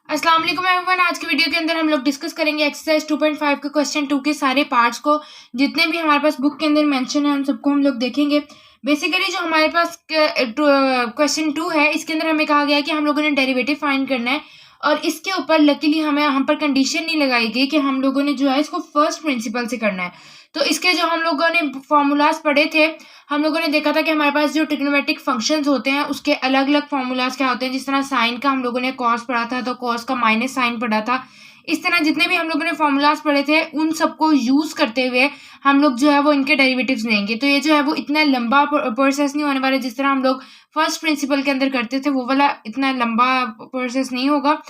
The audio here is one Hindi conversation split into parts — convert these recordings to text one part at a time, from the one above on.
अस्सलाम वालेकुम एवरीवन। आज की वीडियो के अंदर हम लोग डिस्कस करेंगे एक्सरसाइज 2.5 के क्वेश्चन 2 के सारे पार्ट्स को। जितने भी हमारे पास बुक के अंदर मेंशन है उन सबको हम लोग देखेंगे। बेसिकली जो हमारे पास क्वेश्चन 2 है, इसके अंदर हमें कहा गया है कि हम लोगों ने डेरिवेटिव फाइंड करना है और इसके ऊपर लकीली हम पर कंडीशन नहीं लगाई गई कि हम लोगों ने जो है इसको फर्स्ट प्रिंसिपल से करना है। तो इसके जो हम लोगों ने फॉर्मूलाज पढ़े थे, हम लोगों ने देखा था कि हमारे पास जो ट्रिग्नोमेट्रिक फंक्शंस होते हैं उसके अलग अलग फॉर्मूलाज क्या होते हैं। जिस तरह साइन का हम लोगों ने कॉस पढ़ा था तो कॉस का माइनस साइन पढ़ा था। इस तरह जितने भी हम लोगों ने फॉर्मूलाज पढ़े थे उन सबको यूज करते हुए हम लोग जो है वो इनके डेरिवेटिव्स लेंगे। तो ये जो है वो इतना लंबा प्रोसेस नहीं होने वाला जिस तरह हम लोग फर्स्ट प्रिंसिपल के अंदर करते थे, वो वाला इतना लंबा प्रोसेस नहीं होगा।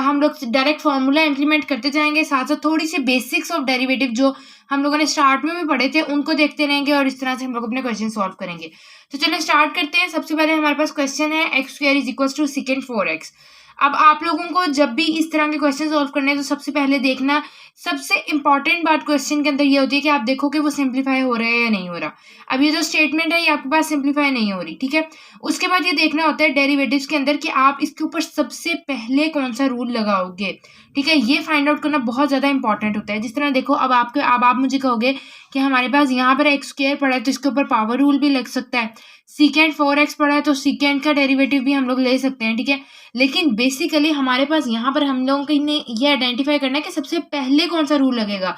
हम लोग डायरेक्ट फॉर्मूला इंप्लीमेंट करते जाएंगे, साथ साथ थोड़ी सी बेसिक्स ऑफ डेरिवेटिव जो हम लोगों ने स्टार्ट में भी पढ़े थे उनको देखते रहेंगे और इस तरह से हम लोग अपने क्वेश्चन सॉल्व करेंगे। तो चलिए स्टार्ट करते हैं। सबसे पहले हमारे पास क्वेश्चन है x² is equal to second 4x। अब आप लोगों को जब भी इस तरह के क्वेश्चन सॉल्व करने हैं तो सबसे पहले देखना, सबसे इंपॉर्टेंट बात क्वेश्चन के अंदर ये होती है कि आप देखो कि वो सिंप्लीफाई हो रहा है या नहीं हो रहा। अब ये जो स्टेटमेंट है ये आपके पास सिंप्लीफाई नहीं हो रही, ठीक है। उसके बाद ये देखना होता है डेरिवेटिव्स के अंदर कि आप इसके ऊपर सबसे पहले कौन सा रूल लगाओगे, ठीक है। ये फाइंड आउट करना बहुत ज्यादा इंपॉर्टेंट होता है। जिस तरह देखो, अब आप मुझे कहोगे कि हमारे पास यहाँ पर x² पड़ा है तो इसके ऊपर पावर रूल भी लग सकता है। सीकेंड 4x पड़ा है तो सीकेंड का डेरिवेटिव भी हम लोग ले सकते हैं, ठीक है। लेकिन बेसिकली हमारे पास यहाँ पर हम लोगों को ने ये आइडेंटिफाई करना है कि सबसे पहले कौन सा रूल लगेगा।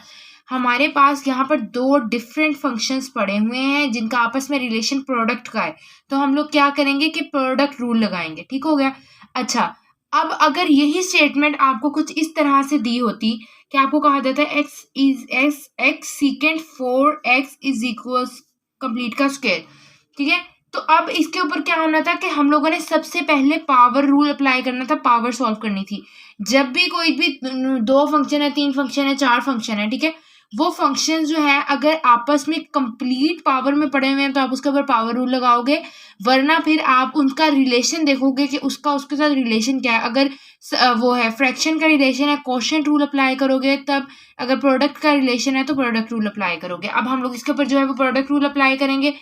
हमारे पास यहाँ पर दो डिफरेंट फंक्शंस पड़े हुए हैं जिनका आपस में रिलेशन प्रोडक्ट का है, तो हम लोग क्या करेंगे कि प्रोडक्ट रूल लगाएंगे, ठीक हो गया। अच्छा, अब अगर यही स्टेटमेंट आपको कुछ इस तरह से दी होती कि आपको कहा जाता है x सीकेंड 4x is equal complete का स्क्वायर, ठीक है। तो अब इसके ऊपर क्या होना था कि हम लोगों ने सबसे पहले पावर रूल अप्लाई करना था, पावर सॉल्व करनी थी। जब भी कोई भी दो फंक्शन है, तीन फंक्शन है, चार फंक्शन है, ठीक है, वो फंक्शन जो है अगर आपस में कंप्लीट पावर में पड़े हुए हैं तो आप उसके ऊपर पावर रूल लगाओगे, वरना फिर आप उनका रिलेशन देखोगे कि उसका उसके साथ रिलेशन क्या है। अगर वो है फ्रैक्शन का रिलेशन है, कोशेंट रूल अप्लाई करोगे, तब अगर प्रोडक्ट का रिलेशन है तो प्रोडक्ट रूल अप्लाई करोगे। अब हम लोग इसके ऊपर जो है वो प्रोडक्ट रूल अप्लाई करेंगे।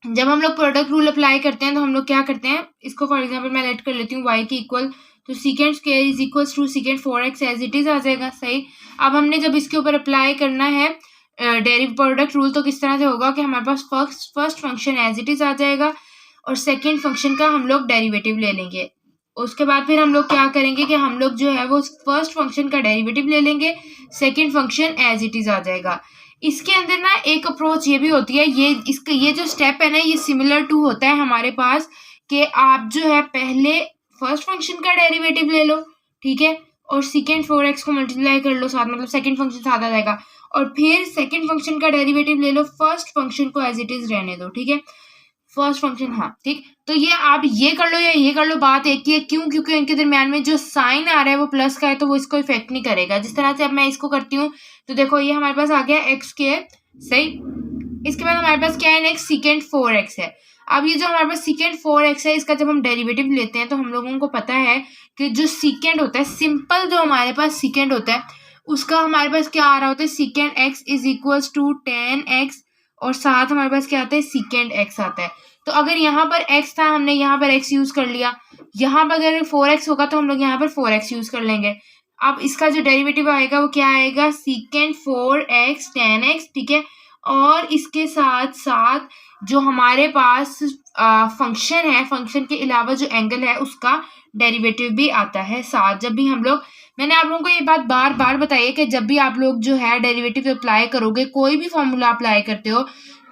जब हम लोग प्रोडक्ट रूल अप्लाई करते हैं तो हम लोग क्या करते हैं, इसको फॉर एग्जांपल मैं लेट कर लेती हूँ y के इक्वल, तो second square is equal to second 4x as it is आ जाएगा, सही। अब हमने जब इसके ऊपर अप्लाई करना है डेरिव प्रोडक्ट रूल तो किस तरह से होगा कि हमारे पास first function as it is आ जाएगा और सेकेंड फंक्शन का हम लोग डेरिवेटिव ले लेंगे। उसके बाद फिर हम लोग क्या करेंगे कि हम लोग जो है वो फर्स्ट फंक्शन का डेरिवेटिव ले लेंगे, second function as it is आ जाएगा। इसके अंदर ना एक अप्रोच ये भी होती है, ये जो स्टेप है ना ये सिमिलर टू होता है हमारे पास कि आप जो है पहले फर्स्ट फंक्शन का डेरिवेटिव ले लो, ठीक है, और सेकेंड 4x को मल्टीप्लाई कर लो साथ, मतलब सेकेंड फंक्शन साथ आ जाएगा, और फिर सेकेंड फंक्शन का डेरिवेटिव ले लो, फर्स्ट फंक्शन को एज इट इज रहने दो, ठीक है, फर्स्ट फंक्शन, हाँ ठीक। तो ये आप ये कर लो या ये कर लो, बात एक ही है। क्यों? क्योंकि इनके दरम्यान में जो साइन आ रहा है वो प्लस का है तो वो इसको इफेक्ट नहीं करेगा। जिस तरह से अब मैं इसको करती हूँ तो देखो ये हमारे पास आ गया x², सही। इसके बाद हमारे पास क्या है, नेक्स्ट सीकेंड 4x है। अब ये जो हमारे पास सीकेंड 4x है इसका जब हम डेरिवेटिव लेते हैं तो हम लोगों को पता है कि जो सीकेंड होता है, सिंपल जो हमारे पास सीकेंड होता है उसका हमारे पास क्या आ रहा होता है, second x is equal to 10x, और साथ हमारे पास क्या आता है, सीकेंड x आता है। तो अगर यहाँ पर x था हमने यहाँ पर x यूज कर लिया, यहाँ पर अगर 4x होगा तो हम लोग यहाँ पर 4x यूज कर लेंगे। अब इसका जो डेरिवेटिव आएगा वो क्या आएगा, सीकेंड 4x 10x, ठीक है। और इसके साथ साथ जो हमारे पास फंक्शन है, फंक्शन के अलावा जो एंगल है उसका डेरिवेटिव भी आता है साथ। जब भी हम लोग, मैंने आप लोगों को ये बात बार बार बताई है कि जब भी आप लोग जो है डेरिवेटिव अप्लाई करोगे, कोई भी फॉर्मूला अप्लाई करते हो,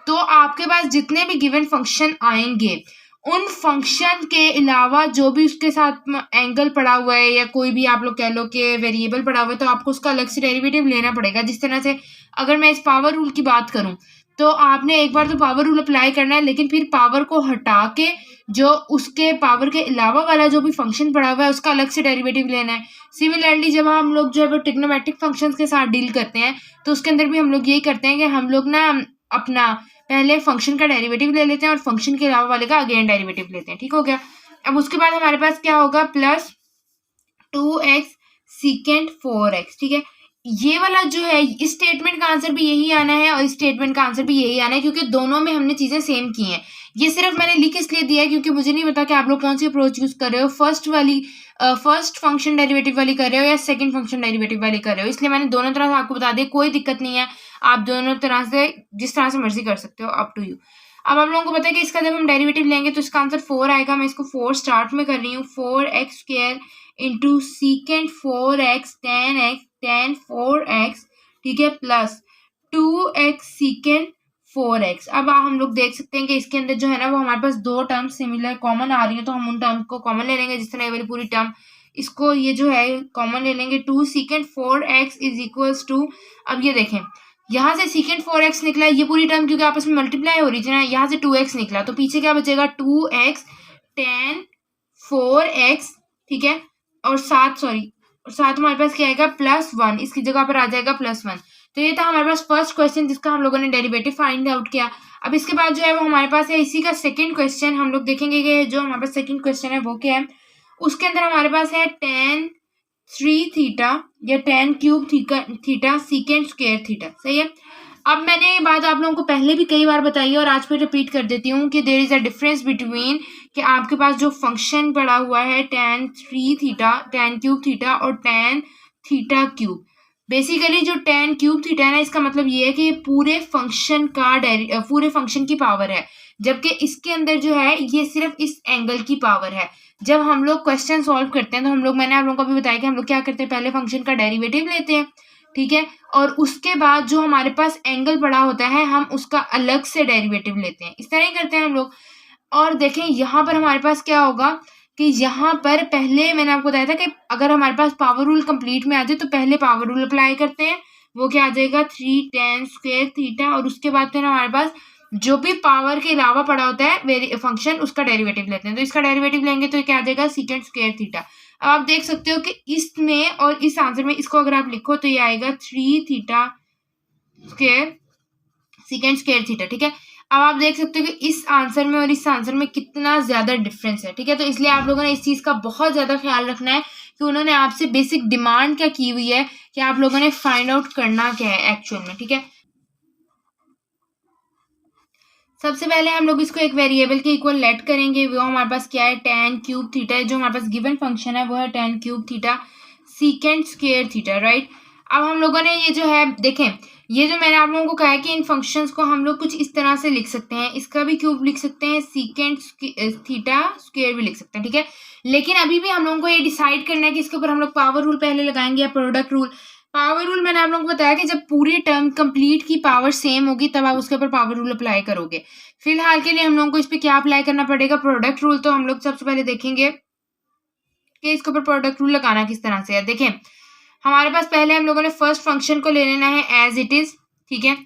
तो आपके पास जितने भी गिवन फंक्शन आएंगे उन फंक्शन के अलावा जो भी उसके साथ एंगल पड़ा हुआ है या कोई भी आप लोग कह लो कि वेरिएबल पड़ा हुआ है, तो आपको उसका अलग से डेरिवेटिव लेना पड़ेगा। जिस तरह से अगर मैं इस पावर रूल की बात करूं तो आपने एक बार तो पावर रूल अप्लाई करना है, लेकिन फिर पावर को हटा के जो उसके पावर के अलावा वाला जो भी फंक्शन पड़ा हुआ है उसका अलग से डेरिवेटिव लेना है। सिमिलरली जब हम लोग जो है वो ट्रिग्नोमेट्रिक फंक्शंस के साथ डील करते हैं तो उसके अंदर भी हम लोग यही करते हैं कि हम लोग ना अपना पहले फंक्शन का डेरिवेटिव ले लेते हैं और फंक्शन के अलावा वाले का अगेन डेरिवेटिव लेते हैं, ठीक हो गया। अब उसके बाद हमारे पास क्या होगा, प्लस 2x सीकेंड 4x, ठीक है। ये वाला जो है इस स्टेटमेंट का आंसर भी यही आना है और इस स्टेटमेंट का आंसर भी यही आना है, क्योंकि दोनों में हमने चीजें सेम की हैं। ये सिर्फ मैंने लिख इसलिए दिया है क्योंकि मुझे नहीं पता कि आप लोग कौन सी अप्रोच यूज कर रहे हो। फर्स्ट वाली फर्स्ट फंक्शन डेरिवेटिव वाली कर रहे हो या सेकंड फंक्शन डेरिवेटिव वाली कर रहे हो, इसलिए मैंने दोनों तरह से आपको बता दिया, कोई दिक्कत नहीं है, आप दोनों तरह से जिस तरह से मर्जी कर सकते हो, अप टू यू। अब आप लोगों को पता है कि इसका जब हम डेरिवेटिव लेंगे तो इसका आंसर 4 आएगा। मैं इसको 4 स्टार्ट में कर रही हूँ, 4x² into सीकेंड 4x tan 4x, ठीक है, प्लस 2x सीकेंड 4x। अब हम लोग देख सकते हैं कि इसके अंदर जो है ना वो हमारे पास दो टर्म सिमिलर कॉमन आ रही है, तो हम उन टर्म को कॉमन ले लेंगे। जिस तरह ये वाली पूरी टर्म, इसको ये जो है कॉमन ले लेंगे। 2 सीकेंड 4x इज इक्वल्स टू, अब ये देखें यहाँ से सीकेंड 4x निकला, ये पूरी टर्म क्योंकि आपस में मल्टीप्लाई हो रही थी ना, यहाँ से 2x निकला, तो पीछे क्या बचेगा 2x tan 4x, ठीक है, और साथ हमारे पास क्या आएगा +1, इसकी जगह पर आ जाएगा +1। तो ये था हमारे पास फर्स्ट क्वेश्चन जिसका हम लोगों ने डेरिवेटिव फाइंड आउट किया। अब इसके बाद जो है वो हमारे पास है इसी का सेकंड क्वेश्चन। हम लोग देखेंगे कि जो हमारे पास सेकंड क्वेश्चन है वो क्या है। उसके अंदर हमारे पास है tan 3 थीटा या tan cube theta secant square theta, सही है। अब मैंने ये बात आप लोगों को पहले भी कई बार बताई है और आज फिर रिपीट कर देती हूँ कि there is a difference between कि आपके पास जो फंक्शन पड़ा हुआ है tan 3 theta tan cube theta और tan थीटा क्यूब। बेसिकली जो tan क्यूब थीटा है ना, इसका मतलब ये है कि पूरे फंक्शन की पावर है, जबकि इसके अंदर जो है ये सिर्फ इस एंगल की पावर है। जब हम लोग क्वेश्चन सॉल्व करते हैं तो हम लोग, मैंने आप लोगों को भी बताया कि हम लोग क्या करते हैं, पहले फंक्शन का डेरिवेटिव लेते हैं, ठीक है, और उसके बाद जो हमारे पास एंगल पड़ा होता है हम उसका अलग से डेरिवेटिव लेते हैं। इस तरह ही करते हैं हम लोग। और देखें यहाँ पर हमारे पास क्या होगा कि यहाँ पर पहले मैंने आपको बताया था कि अगर हमारे पास पावर रूल कंप्लीट में आ जाए तो पहले पावर रूल अप्लाई करते हैं, वो क्या आ जाएगा 3 tan स्क्वायर थीटा, और उसके बाद फिर हमारे पास जो भी पावर के अलावा पड़ा होता है फंक्शन, उसका डेरिवेटिव लेते हैं। तो इसका डेरिवेटिव लेंगे तो क्या आ जाएगा सीकेंड स्क्वायर थीटा। अब आप देख सकते हो कि इसमें और इस आंसर में इसको अगर आप लिखो तो ये आएगा 3 theta square secant square theta, ठीक है। अब आप देख सकते हो कि इस आंसर में और इस आंसर में कितना ज्यादा डिफरेंस है, ठीक है। तो इसलिए आप लोगों ने इस चीज का बहुत ज्यादा ख्याल रखना है कि उन्होंने आपसे बेसिक डिमांड क्या की हुई है कि आप लोगों ने फाइंड आउट करना क्या है एक्चुअल में, ठीक है। सबसे पहले हम लोग इसको एक वेरिएबल के इक्वल लेट करेंगे, वो हमारे पास क्या है tan क्यूब थीटा है, जो हमारे पास गिवन फंक्शन है वो है tan cube theta secant square theta, right. अब हम लोगों ने ये जो है देखें, ये जो मैंने आप लोगों को कहा है कि इन फंक्शंस को हम लोग कुछ इस तरह से लिख सकते हैं, इसका भी क्यूब लिख सकते हैं, सीकेंड थीटा स्क्वायर भी लिख सकते हैं, ठीक है। लेकिन अभी भी हम लोगों को ये डिसाइड करना है कि इसके ऊपर हम लोग पावर रूल पहले लगाएंगे या प्रोडक्ट रूल। पावर रूल मैंने आप लोगों को बताया कि जब पूरी टर्म कंप्लीट की पावर सेम होगी तब आप उसके ऊपर पावर रूल अप्लाई करोगे। फिलहाल के लिए हम लोगों को इस पे क्या अप्लाई करना पड़ेगा, प्रोडक्ट रूल। तो हम लोग सबसे पहले देखेंगे कि इसके ऊपर प्रोडक्ट रूल लगाना किस तरह से है। देखें हमारे पास पहले हम लोगों ने फर्स्ट फंक्शन को ले लेना है एज इट इज, ठीक है,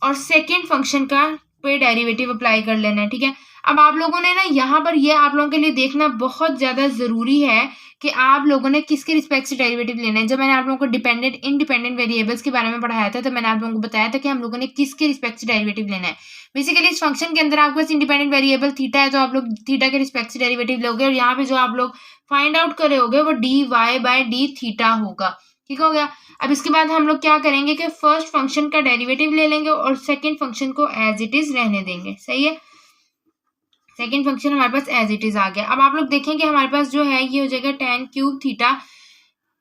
और सेकेंड फंक्शन का पे डेरिवेटिव अप्लाई कर लेना है, ठीक है। अब आप लोगों ने ना यहाँ पर ये आप लोगों के लिए देखना बहुत ज्यादा जरूरी है कि आप लोगों ने किसके रिस्पेक्ट से डेरिवेटिव लेना है। जब मैंने आप लोगों को डिपेंडेंट इंडिपेंडेंट वेरिएबल्स के बारे में पढ़ाया था तो मैंने आप लोगों को बताया था कि हम लोगों ने किसके रिस्पेक्ट से डेरिवेटिव लेना है। बेसिकली इस फंक्शन के अंदर आपके पास इंडिपेंडेंट वेरिएबल थीटा है तो आप लोग थीटा के रिस्पेक्ट से डेरिवेटिव लोगे, और यहाँ पे जो आप लोग फाइंड आउट करे होगे वो dy/d थीटा होगा, ठीक हो गया। अब इसके बाद हम लोग क्या करेंगे कि फर्स्ट फंक्शन का डेरिवेटिव ले लेंगे और सेकंड फंक्शन को एज इट इज रहने देंगे, सही है। सेकंड फंक्शन हमारे पास एज इट इज आ गया। अब आप लोग देखेंगे हमारे पास जो है ये हो जाएगा tan क्यूब थीटा।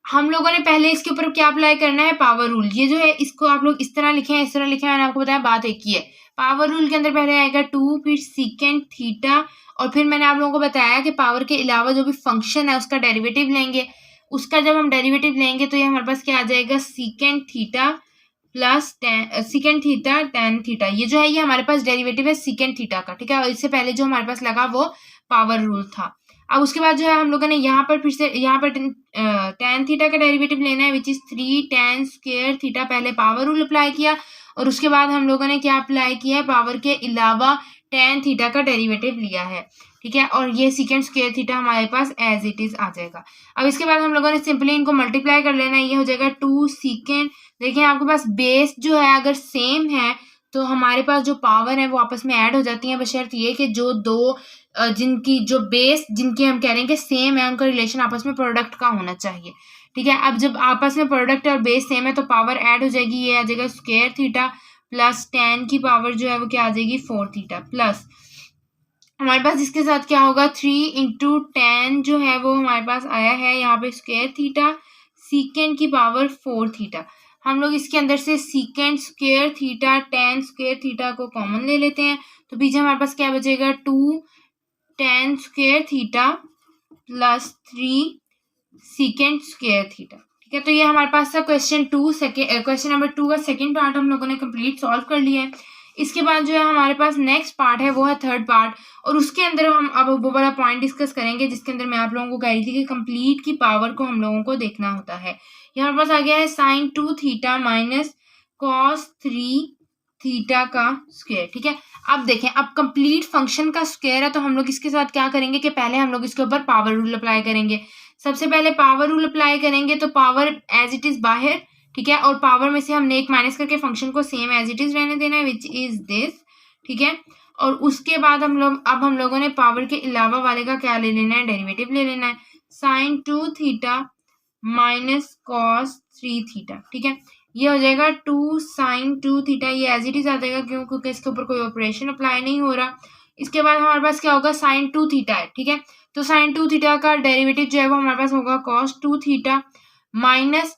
हम लोगों ने पहले इसके ऊपर क्या अप्लाई करना है, पावर रूल। ये जो है इसको आप लोग इस तरह लिखे, इस तरह लिखे, मैंने आपको बताया बात एक ही है। पावर रूल के अंदर पहले आएगा 2 फिर सीकेंड थीटा, और फिर मैंने आप लोगों को बताया कि पावर के अलावा जो भी फंक्शन है उसका डेरिवेटिव लेंगे। उसका जब हम डेरिवेटिव लेंगे तो ये हमारे पास क्या आ जाएगा secant theta plus secant theta tan theta. ये जो है ये हमारे पास डेरिवेटिव है सीकेंड थीटा का, ठीक है। और इससे पहले जो हमारे पास लगा वो पावर रूल था। अब उसके बाद जो है हम लोगों ने यहाँ पर फिर से यहाँ पर tan थीटा का डेरिवेटिव लेना है which is 3 tan square theta. पहले पावर रूल अप्लाई किया और उसके बाद हम लोगों ने क्या अप्लाई किया है, पावर के अलावा tan थीटा का डेरिवेटिव लिया है, ठीक है। और ये सीकेंड स्क्वायर थीटा हमारे पास एज इट इज आ जाएगा। अब इसके बाद हम लोगों ने सिंपली इनको मल्टीप्लाई कर लेना है, ये हो जाएगा 2 सीकेंड। देखिए आपके पास बेस जो है अगर सेम है तो हमारे पास जो पावर है वो आपस में ऐड हो जाती है, बशर्ते ये कि जो दो जिनकी जो बेस जिनकी हम कह रहे हैं कि सेम है उनका रिलेशन आपस में प्रोडक्ट का होना चाहिए, ठीक है। अब जब आपस में प्रोडक्ट और बेस सेम है तो पावर ऐड हो जाएगी, ये आ जाएगा स्क्वायर थीटा प्लस tan की पावर जो है वो क्या आ जाएगी 4 थीटा प्लस हमारे पास इसके साथ क्या होगा 3 इंटू 10 जो है वो हमारे पास आया है यहाँ पे स्क्वायर थीटा सीकेंड की पावर 4 थीटा। हम लोग इसके अंदर से secant square theta 10 square theta को कॉमन ले लेते हैं, तो पीछे हमारे पास क्या बचेगा 2 10 square theta plus 3 secant square theta. ठीक है, तो ये हमारे पास था क्वेश्चन नंबर 2 का सेकेंड पार्ट हम लोगों ने कंप्लीट सॉल्व कर लिया है। इसके बाद जो है हमारे पास नेक्स्ट पार्ट है वो है थर्ड पार्ट, और उसके अंदर हम अब वो वाला पॉइंट डिस्कस करेंगे जिसके अंदर मैं आप लोगों को कह रही थी कि कंप्लीट की पावर को हम लोगों को देखना होता है। ये हमारे पास आ गया है sin 2 theta minus cos 3 theta का स्क्वायर। ठीक है, अब देखें, अब कंप्लीट फंक्शन का स्क्वायर है तो हम लोग इसके साथ क्या करेंगे कि पहले हम लोग इसके ऊपर पावर रूल अप्लाई करेंगे। सबसे पहले पावर रूल अप्लाई करेंगे तो पावर एज इट इज बाहर, ठीक है, और पावर में से हमने एक माइनस करके फंक्शन को सेम एज इट इज रहने देना है विच इज दिस। ठीक है, और उसके बाद हम लोगों ने पावर के अलावा वाले का क्या ले लेना है, डेरिवेटिव ले लेना है sin 2 theta minus cos 3 theta. ठीक है, ये हो जाएगा 2 sin 2 थीटा, ये एज इट इज आ जाएगा क्यों, क्योंकि इसके ऊपर कोई ऑपरेशन अप्लाई नहीं हो रहा। इसके बाद हमारे पास क्या होगा sin 2 थीटा है। ठीक है, तो sin 2 थीटा का डेरिवेटिव जो है वो हमारे पास होगा cos 2 थीटा माइनस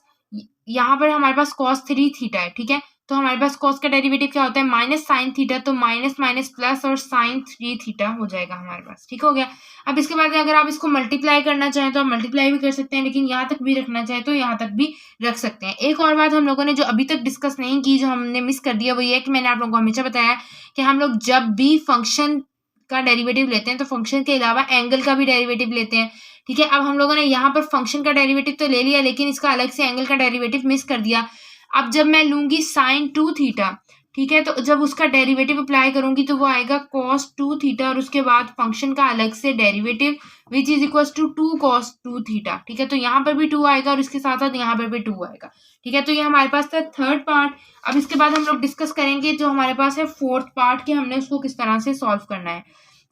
यहाँ पर हमारे पास cos 3 थीटा है। ठीक है, तो हमारे पास cos का डेरिवेटिव क्या होता है माइनस sin थीटा, तो माइनस माइनस प्लस और sin 3 थीटा हो जाएगा हमारे पास। ठीक हो गया। अब इसके बाद अगर आप इसको मल्टीप्लाई करना चाहें तो आप मल्टीप्लाई भी कर सकते हैं, लेकिन यहाँ तक भी रखना चाहें तो यहाँ तक भी रख सकते हैं। एक और बात हम लोगों ने जो अभी तक डिस्कस नहीं की, जो हमने मिस कर दिया, वो ये है कि मैंने आप लोगों को हमेशा बताया कि हम लोग जब भी फंक्शन का डेरिवेटिव लेते हैं तो फंक्शन के अलावा एंगल का भी डेरिवेटिव लेते हैं। ठीक है, अब हम लोगों ने यहाँ पर फंक्शन का डेरिवेटिव तो ले लिया, लेकिन इसका अलग से एंगल का डेरिवेटिव मिस कर दिया। अब जब मैं लूंगी sin 2 थीटा, ठीक है, तो जब उसका डेरिवेटिव अप्लाई करूंगी तो वो आएगा cos 2 थीटा, और उसके बाद फंक्शन का अलग से derivative which is equal to 2 cos 2 theta. ठीक है, तो यहाँ पर भी 2 आएगा और इसके साथ साथ यहाँ पर भी 2 आएगा। ठीक है, तो ये हमारे पास था थर्ड पार्ट। अब इसके बाद हम लोग डिस्कस करेंगे जो हमारे पास है फोर्थ पार्ट, कि हमने उसको किस तरह से सॉल्व करना है।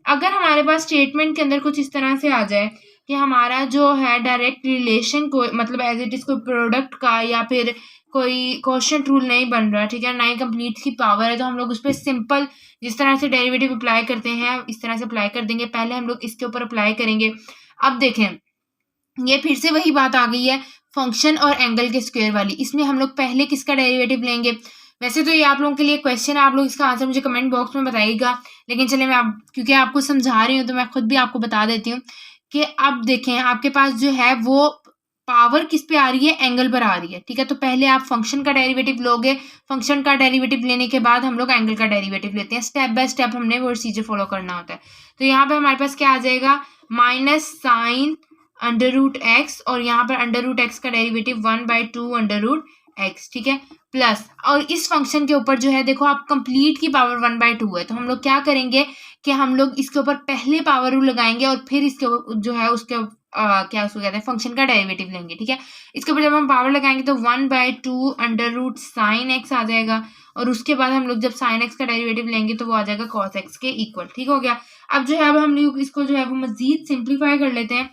अगर हमारे पास स्टेटमेंट के अंदर कुछ इस तरह से आ जाए कि हमारा जो है डायरेक्ट रिलेशन को, मतलब एज इट इज कोई प्रोडक्ट का या फिर कोई क्वोशिएंट रूल नहीं बन रहा, ठीक है, ना ही कंप्लीट की पावर है, तो हम लोग उस पर सिंपल जिस तरह से डेरिवेटिव अप्लाई करते हैं इस तरह से अप्लाई कर देंगे। पहले हम लोग इसके ऊपर अप्लाई करेंगे। अब देखें, ये फिर से वही बात आ गई है फंक्शन और एंगल के स्क्वायर वाली। इसमें हम लोग पहले किसका डेरिवेटिव लेंगे? वैसे तो ये आप लोगों के लिए क्वेश्चन है, आप लोग इसका आंसर मुझे कमेंट बॉक्स में बताइएगा, लेकिन चले मैं क्योंकि आपको समझा रही हूँ तो मैं खुद भी आपको बता देती हूँ कि अब देखें, आपके पास जो है वो पावर किस पे आ रही है, एंगल पर आ रही है। ठीक है, तो पहले आप फंक्शन का डेरिवेटिव लोगे, फंक्शन का डेरिवेटिव लेने के बाद हम लोग एंगल का डेरिवेटिव लेते हैं। स्टेप बाय स्टेप हमने वो प्रोसीजर फॉलो करना होता है। तो यहाँ पे हमारे पास क्या आ जाएगा minus sine under root X, और यहाँ पर अंडर रूट एक्स का डेरिवेटिव 1/2 अंडर रूट एक्स। ठीक है, प्लस, और इस फंक्शन के ऊपर जो है देखो आप कंप्लीट की पावर 1/2 है, तो हम लोग क्या करेंगे कि हम लोग इसके ऊपर पहले पावर रूल लगाएंगे और फिर इसके जो है उसके क्या उसको कहते हैं फंक्शन का डेरिवेटिव लेंगे। ठीक है, इसके ऊपर जब हम पावर लगाएंगे तो 1/2 अंडर रूट साइन एक्स आ जाएगा, और उसके बाद हम लोग जब साइन एक्स का डेरिवेटिव लेंगे तो वो आ जाएगा कॉस एक्स के इक्वल। ठीक हो गया। अब जो है अब हम लोग इसको जो है वो मजीद सिंप्लीफाई कर लेते हैं।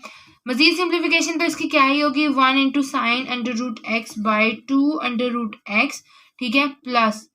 मजीद सिंप्लीफिकेशन तो इसकी क्या ही होगी 1 into sine under root X by 2 under root X. ठीक है, प्लस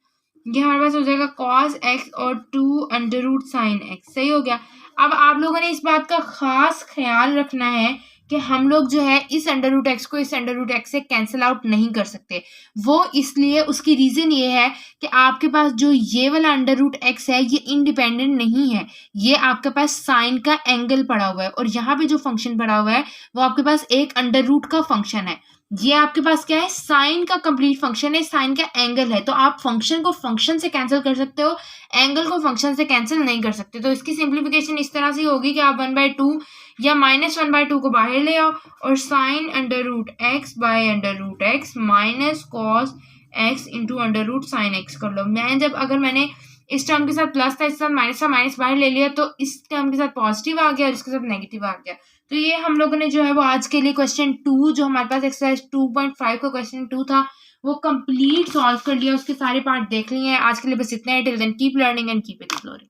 ये हमारे पास हो जाएगा कॉस एक्स और 2 अंडर रूट साइन एक्स। सही हो गया। अब आप लोगों ने इस बात का खास ख्याल रखना है कि हम लोग जो है इस अंडर रूट एक्स को इस अंडर रूट एक्स से कैंसिल आउट नहीं कर सकते। वो इसलिए, उसकी रीजन ये है कि आपके पास जो ये वाला अंडर रूट एक्स है ये इंडिपेंडेंट नहीं है, ये आपके पास साइन का एंगल पड़ा हुआ है, और यहाँ पे जो फंक्शन पड़ा हुआ है वो आपके पास एक अंडर रूट का फंक्शन है। ये आपके पास क्या है, साइन का कंप्लीट फंक्शन है, साइन का एंगल है। तो आप फंक्शन को फंक्शन से कैंसिल कर सकते हो, एंगल को फंक्शन से कैंसिल नहीं कर सकते। तो इसकी सिंप्लीफिकेशन इस तरह से होगी कि आप 1/2 या -1/2 को बाहर ले आओ, और sine under root X by under root X minus cos X into under root sine X कर लो। मैंने इस टर्म के साथ प्लस था, इसके साथ माइनस था, माइनस बाहर ले लिया, तो इस टर्म के साथ पॉजिटिव आ गया और इसके साथ नेगेटिव आ गया। तो ये हम लोगों ने जो है वो आज के लिए क्वेश्चन 2 जो हमारे पास एक्सरसाइज 2.5 का क्वेश्चन 2 था वो कंप्लीट सॉल्व कर लिया, उसके सारे पार्ट देख लिए हैं। आज के लिए बस इतना ही। Till then keep learning and keep exploring.